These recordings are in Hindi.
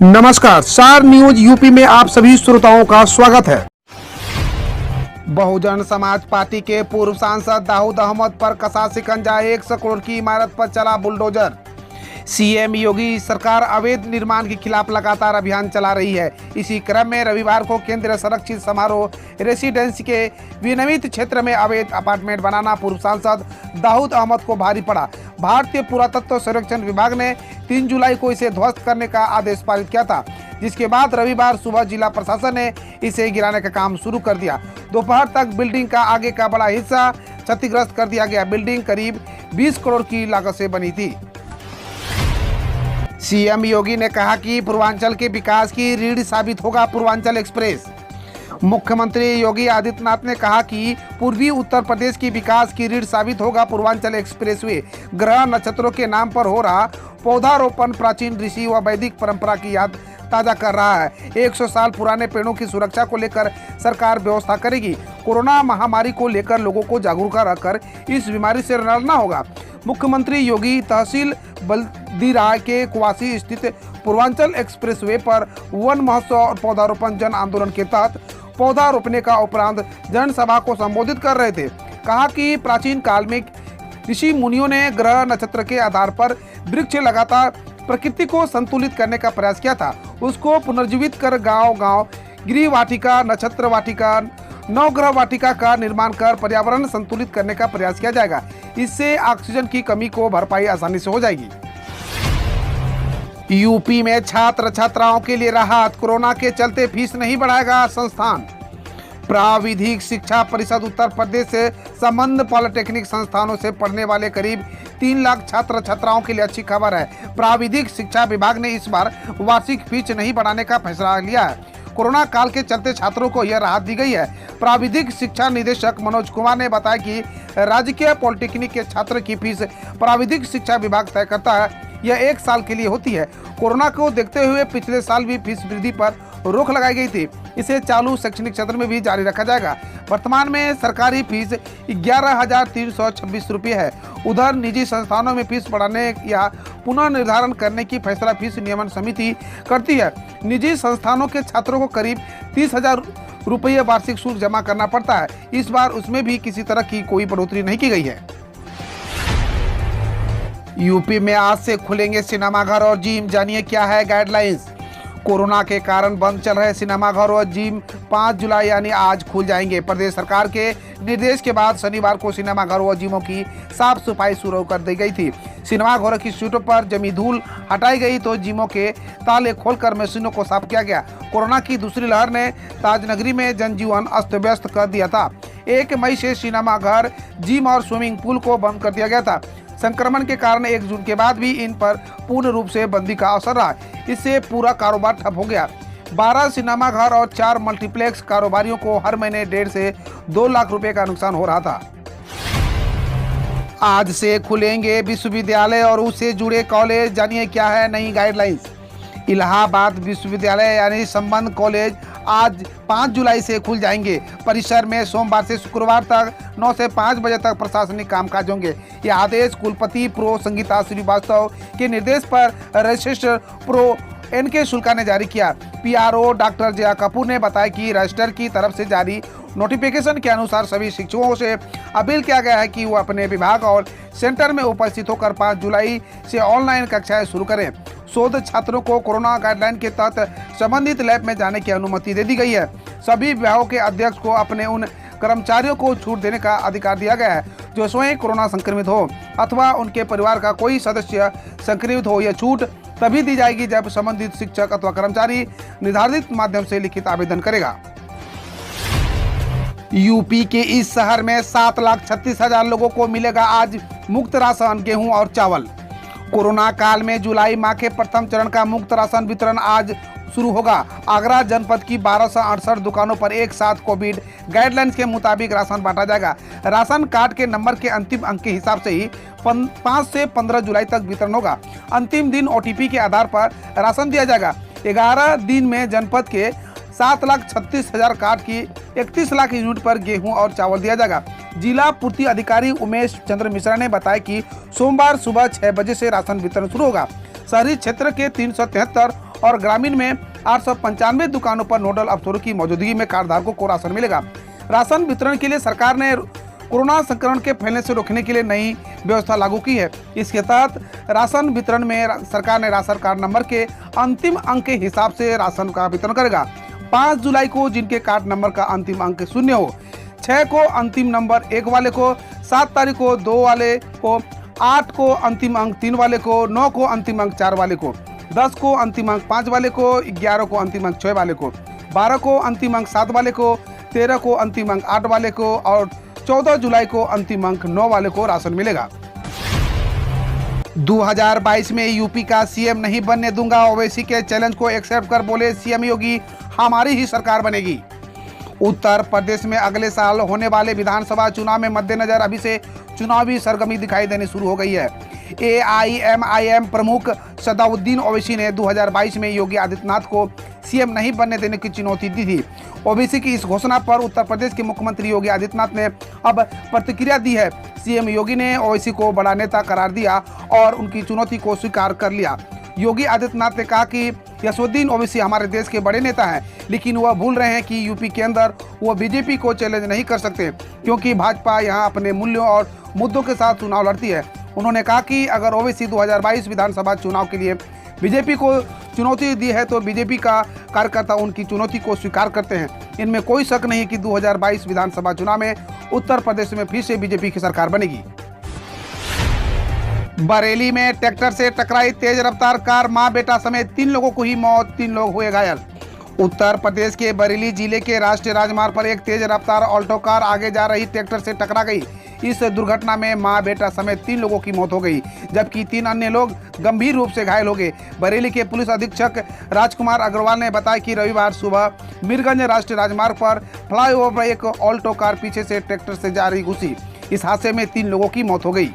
नमस्कार, स्टार न्यूज यूपी में आप सभी श्रोताओं का स्वागत है। बहुजन समाज पार्टी के पूर्व सांसद दाऊद अहमद पर कसा शिकंजा, 100 करोड़ की इमारत पर चला बुलडोजर। सीएम योगी सरकार अवैध निर्माण के खिलाफ लगातार अभियान चला रही है। इसी क्रम में रविवार को केंद्रीय संरक्षित समारोह रेसिडेंसी के विनियमित क्षेत्र में अवैध अपार्टमेंट बनाना पूर्व सांसद दाऊद अहमद को भारी पड़ा। भारतीय पुरातत्व सर्वेक्षण विभाग ने 3 जुलाई को इसे ध्वस्त करने का आदेश पारित किया था, जिसके बाद रविवार सुबह जिला प्रशासन ने इसे गिराने का काम शुरू कर दिया। दोपहर तक बिल्डिंग का आगे का बड़ा हिस्सा क्षतिग्रस्त कर दिया गया। बिल्डिंग करीब 20 करोड़ की लागत से बनी थी। सीएम योगी ने कहा कि पूर्वांचल के विकास की रीढ़ साबित होगा पूर्वांचल एक्सप्रेस। मुख्यमंत्री योगी आदित्यनाथ ने कहा कि पूर्वी उत्तर प्रदेश की विकास की रीढ़ साबित होगा पूर्वांचल एक्सप्रेसवे। ग्रह नक्षत्रों के नाम पर हो रहा पौधारोपण प्राचीन ऋषि व वैदिक परंपरा की याद ताजा कर रहा है। 100 साल पुराने पेड़ों की सुरक्षा को लेकर सरकार व्यवस्था करेगी। कोरोना महामारी को लेकर लोगों को जागरूक रखकर इस बीमारी से लड़ना होगा। मुख्यमंत्री योगी तहसील बल्दीराय के कुवासी स्थित पूर्वांचल एक्सप्रेसवे पर वन महोत्सव और पौधारोपण जन आंदोलन के तहत पौधा रोपने का उपरांत जनसभा को संबोधित कर रहे थे। कहा कि प्राचीन काल में ऋषि मुनियों ने ग्रह नक्षत्र के आधार पर वृक्ष लगातार प्रकृति को संतुलित करने का प्रयास किया था। उसको पुनर्जीवित कर गांव-गांव गृह वाटिका, नक्षत्र वाटिका, नवग्रह वाटिका का निर्माण कर पर्यावरण संतुलित करने का प्रयास किया जाएगा। इससे ऑक्सीजन की कमी को भरपाई आसानी से हो जाएगी। यूपी में छात्र छात्राओं के लिए राहत, कोरोना के चलते फीस नहीं बढ़ाएगा संस्थान। प्राविधिक शिक्षा परिषद उत्तर प्रदेश से संबद्ध पॉलिटेक्निक संस्थानों से पढ़ने वाले करीब 3 लाख छात्र छात्राओं के लिए अच्छी खबर है। प्राविधिक शिक्षा विभाग ने इस बार वार्षिक फीस नहीं बढ़ाने का फैसला लिया है। कोरोना काल के चलते छात्रों को यह राहत दी गई है। प्राविधिक शिक्षा निदेशक मनोज कुमार ने बताया कि राज्य के पॉलिटेक्निक के छात्र की फीस प्राविधिक शिक्षा विभाग तय करता है। यह 1 साल के लिए होती है। कोरोना को देखते हुए पिछले साल भी फीस वृद्धि पर रोक लगाई गई थी। इसे चालू शैक्षणिक सत्र में भी जारी रखा जाएगा। वर्तमान में सरकारी फीस 11,326 रुपये है। उधर निजी संस्थानों में फीस बढ़ाने या पुनर्निर्धारण करने की फैसला फीस नियमन समिति करती है। निजी संस्थानों के छात्रों को करीब 30,000 रुपये वार्षिक शुल्क जमा करना पड़ता है। इस बार उसमें भी किसी तरह की कोई बढ़ोतरी नहीं की गई है। यूपी में आज से खुलेंगे सिनेमाघर और जिम, जानिए क्या है गाइडलाइंस। कोरोना के कारण बंद चल रहे सिनेमाघर और जिम 5 जुलाई यानी आज खुल जाएंगे। प्रदेश सरकार के निर्देश के बाद शनिवार को सिनेमाघरों और जिमों की साफ सफाई शुरू कर दी गई थी। सिनेमाघरों की सीटों पर जमी धूल हटाई गई तो जिमों के ताले खोलकर मशीनों को साफ किया गया। कोरोना की दूसरी लहर ने ताजनगरी में जनजीवन अस्त व्यस्त कर दिया था। 1 मई से सिनेमाघर, जिम और स्विमिंग पूल को बंद कर दिया गया था। संक्रमण के कारण 1 जून के बाद भी इन पर पूर्ण रूप से बंदी का असर रहा। इससे पूरा कारोबार ठप हो गया। 12 सिनेमाघर और 4 मल्टीप्लेक्स कारोबारियों को हर महीने 1.5 से 2 लाख रुपए का नुकसान हो रहा था। आज से खुलेंगे विश्वविद्यालय और उससे जुड़े कॉलेज, जानिए क्या है नई गाइडलाइंस। इलाहाबाद विश्वविद्यालय यानी संबद्ध कॉलेज आज 5 जुलाई से खुल जाएंगे। परिसर में सोमवार से शुक्रवार तक 9 से 5 बजे तक प्रशासनिक कामकाज होंगे। यह आदेश कुलपति प्रो संगीता श्रीवास्तव के निर्देश पर रजिस्ट्रार प्रो NK शुक्ला ने जारी किया। PRO डॉक्टर जया कपूर ने बताया कि रजिस्ट्रार की तरफ से जारी नोटिफिकेशन के अनुसार सभी शिक्षकों से अपील किया गया है कि वो अपने विभाग और सेंटर में उपस्थित होकर 5 जुलाई से ऑनलाइन कक्षाएं शुरू करें। शोध छात्रों को कोरोना गाइडलाइन के तहत संबंधित लैब में जाने की अनुमति दे दी गई है। सभी विभागों के अध्यक्ष को अपने उन कर्मचारियों को छूट देने का अधिकार दिया गया है जो स्वयं कोरोना संक्रमित हो अथवा उनके परिवार का कोई सदस्य संक्रमित हो। यह छूट तभी दी जाएगी जब संबंधित शिक्षक अथवा कर्मचारी निर्धारित माध्यम से लिखित आवेदन करेगा। यूपी के इस शहर में 7,36,000 लोगों को मिलेगा आज मुफ्त राशन, गेहूं और चावल। कोरोना काल में जुलाई माह के प्रथम चरण का मुफ्त राशन वितरण आज शुरू होगा। आगरा जनपद की 1268 दुकानों पर एक साथ कोविड गाइडलाइंस के मुताबिक राशन बांटा जाएगा। राशन कार्ड के नंबर के अंतिम अंक के हिसाब से ही 5 से 15 जुलाई तक वितरण होगा। अंतिम दिन OTP के आधार पर राशन दिया जाएगा। 11 दिन में जनपद के 7,36,000 कार्ड की 31 लाख यूनिट पर गेहूं और चावल दिया जाएगा। जिला पूर्ति अधिकारी उमेश चंद्र मिश्रा ने बताया कि सोमवार सुबह 6 बजे से राशन वितरण शुरू होगा। शहरी क्षेत्र के 373 और ग्रामीण में 895 दुकानों पर नोडल अफसरों की मौजूदगी में कार्डधारकों को राशन मिलेगा। राशन वितरण के लिए सरकार ने कोरोना संक्रमण के फैलने से रोकने के लिए नई व्यवस्था लागू की है। इसके तहत राशन वितरण में सरकार ने राशन कार्ड नंबर के अंतिम अंक के हिसाब से राशन का वितरण करेगा। 5 जुलाई को जिनके कार्ड नंबर का अंतिम अंक 0 हो, 6 को अंतिम नंबर 1 वाले को, 7 तारीख को 2 वाले को, 8 को अंतिम अंक 3 वाले को, 9 को अंतिम अंक 4 वाले को, 10 को अंतिम अंक 5 वाले को, 11 को अंतिम अंक 6 वाले को, 12 को अंतिम अंक 7 वाले को, 13 को अंतिम अंक 8 वाले को और 14 जुलाई को अंतिम अंक 9 वाले को राशन मिलेगा। 2022 में यूपी का सीएम नहीं बनने दूंगा, ओवैसी के चैलेंज को एक्सेप्ट कर बोले सीएम योगी, हमारी ही सरकार बनेगी। उत्तर प्रदेश में अगले साल होने वाले विधानसभा चुनाव में मद्देनजर अभी से चुनावी सरगर्मी दिखाई देनी शुरू हो गई है। AIMIM प्रमुख सदाउद्दीन ओवैसी ने 2022 में योगी आदित्यनाथ को सीएम नहीं बनने देने की चुनौती दी थी। ओवैसी की इस घोषणा पर उत्तर प्रदेश के मुख्यमंत्री योगी आदित्यनाथ ने अब प्रतिक्रिया दी है। सीएम योगी ने ओवैसी को बड़ा नेता करार दिया और उनकी चुनौती को स्वीकार कर लिया। योगी आदित्यनाथ ने कहा कि यशवुद्दीन ओवैसी हमारे देश के बड़े नेता हैं, लेकिन वह भूल रहे हैं कि यूपी के अंदर वो बीजेपी को चैलेंज नहीं कर सकते, क्योंकि भाजपा यहां अपने मूल्यों और मुद्दों के साथ चुनाव लड़ती है। उन्होंने कहा कि अगर ओवैसी 2022 विधानसभा चुनाव के लिए बीजेपी को चुनौती दी है तो बीजेपी का कार्यकर्ता उनकी चुनौती को स्वीकार करते हैं। इनमें कोई शक नहीं कि 2022 विधानसभा चुनाव में उत्तर प्रदेश में फिर से बीजेपी की सरकार बनेगी। बरेली में ट्रैक्टर से टकराई तेज रफ्तार कार, मां बेटा समेत 3 लोगों को ही मौत, 3 लोग हुए घायल। उत्तर प्रदेश के बरेली जिले के राष्ट्रीय राजमार्ग पर एक तेज रफ्तार ऑल्टो कार आगे जा रही ट्रैक्टर से टकरा गई। इस दुर्घटना में मां बेटा समेत 3 लोगों की मौत हो गई, जबकि 3 अन्य लोग गंभीर रूप से घायल हो गए। बरेली के पुलिस अधीक्षक राजकुमार अग्रवाल ने बताया कि रविवार सुबह मीरगंज राष्ट्रीय राजमार्ग पर फ्लाईओवर पर एक ऑल्टो कार पीछे से ट्रैक्टर से जा रही घुसी। इस हादसे में 3 लोगों की मौत हो गई।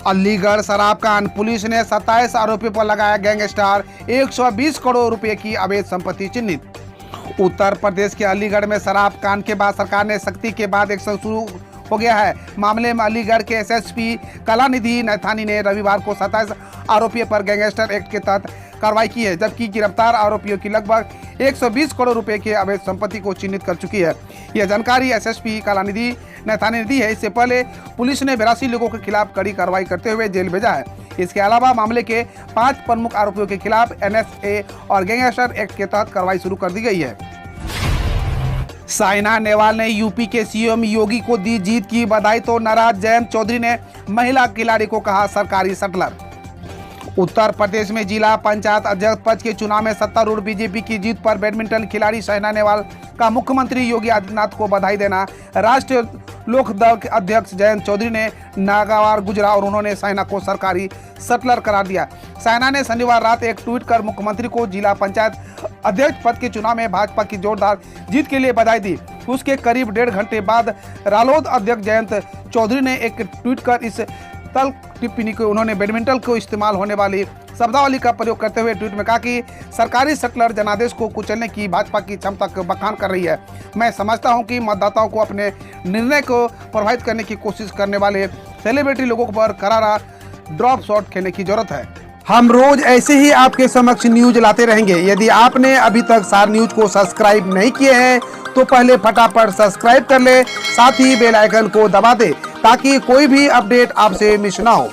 अलीगढ़ शराब कांड, पुलिस ने 27 आरोपियों पर लगाया गैंगस्टर, 120 करोड़ रुपए की अवैध संपत्ति चिन्हित। उत्तर प्रदेश के अलीगढ़ में शराब कांड के बाद सरकार ने सख्ती के बाद एक्शन शुरू हो गया है। मामले में अलीगढ़ के एसएसपी कलानिधि नैथानी ने रविवार को 27 आरोपियों पर गैंगस्टर एक्ट के तहत कार्रवाई की है, जबकि गिरफ्तार आरोपियों की लगभग 120 करोड़ रुपए के अवैध संपत्ति को चिन्हित कर चुकी है। यह जानकारी एसएसपी कलानिधि नैथानी ने दी है। इससे पहले पुलिस ने 82 लोगों के खिलाफ कड़ी कार्रवाई करते हुए जेल भेजा है। इसके अलावा मामले के 5 प्रमुख आरोपियों के खिलाफ एनएसए और गैंगस्टर एक्ट के तहत कार्रवाई शुरू कर दी गई है। साइना नेहवाल ने यूपी के सीएम योगी को दी जीत की बधाई तो नाराज जयंत चौधरी ने महिला खिलाड़ी को कहा सरकारी शटलर। उत्तर प्रदेश में जिला पंचायत अध्यक्ष पद के चुनाव में सत्तारूढ़ बीजेपी की जीत पर बैडमिंटन खिलाड़ी साइना नेहवाल का मुख्यमंत्री योगी आदित्यनाथ को बधाई देना राष्ट्रीय लोक दल के अध्यक्ष जयंत चौधरी ने नागवार गुजरा और उन्होंने साइना को सरकारी शटलर करार दिया। साइना ने शनिवार रात एक ट्वीट कर मुख्यमंत्री को जिला पंचायत अध्यक्ष पद के चुनाव में भाजपा की जोरदार जीत के लिए बधाई दी। उसके करीब 1.5 घंटे बाद रालोद अध्यक्ष जयंत चौधरी ने एक ट्वीट कर इस तल टिप्पणी को उन्होंने बैडमिंटन को इस्तेमाल होने वाली शब्दावली का प्रयोग करते हुए ट्वीट में कहा कि सरकारी शटलर जनादेश को कुचलने की भाजपा की क्षमता को बखान कर रही है। मैं समझता हूं कि मतदाताओं को अपने निर्णय को प्रभावित करने की कोशिश करने वाले सेलिब्रिटी लोगों पर करारा ड्रॉप शॉट खेलने की जरूरत है। हम रोज ऐसे ही आपके समक्ष न्यूज लाते रहेंगे। यदि आपने अभी तक सार न्यूज को सब्सक्राइब नहीं किए हैं तो पहले फटाफट सब्सक्राइब कर ले, साथ ही बेल आइकन को दबा दे ताकि कोई भी अपडेट आपसे मिस ना हो।